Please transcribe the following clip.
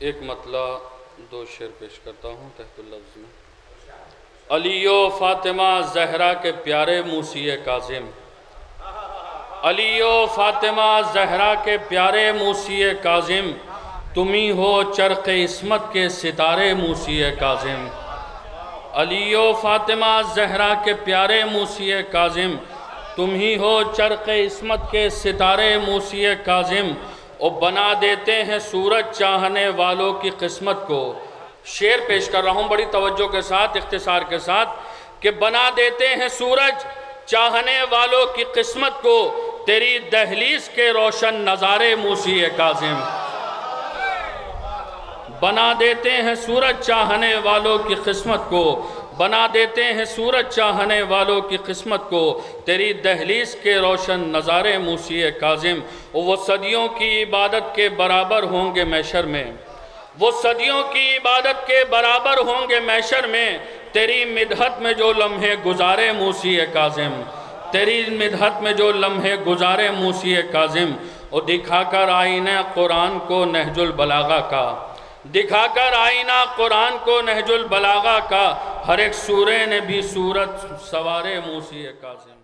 ایک مطلع دو شعر پیش کرتا ہوں تحت اللفظ میں۔ علی و فاطمہ زہرا کے پیارے موسی کاظم، علی و فاطمہ زہرا کے پیارے موسی کاظم، تمہیں ہو چرخ عصمت کے ستارے موسی کاظم۔ علی و فاطمہ زہرا کے پیارے موسی کاظم، تمہیں ہو چرخ عصمت کے ستارے موسی کاظم، اور بنا دیتے ہیں سورج چاہنے والوں کی قسمت کو۔ شعر پیش کر رہا ہوں بڑی توجہ کے ساتھ، اختصار کے ساتھ، کہ بنا دیتے ہیں سورج چاہنے والوں کی قسمت کو، تیری دہلیز کے روشن نظارے موسی کاظم۔ بنا دیتے ہیں سورج چاہنے والوں کی قسمت کو، بنا دیتے ہیں سورج چاہنے والوں کی قسمت کو، تیری دہلیز کے روشن نظارے موسی کاظم۔ وہ صدیوں کی عبادت کے برابر ہوں گے محشر میں، وہ صدیوں کی عبادت کے برابر ہوں گے محشر میں، تیری مدحت میں جو لمحے گزارے موسی کاظم، تیری مدحت میں جو لمحے گزارے موسی کاظم۔ اور دکھا کر آئینہ قرآن کو نہج البلاغہ کا، دکھا کر آئینہ قرآن کو نہج البلاغہ کا، ہر ایک سورے نے بھی صورت سوارے موسی کاظم۔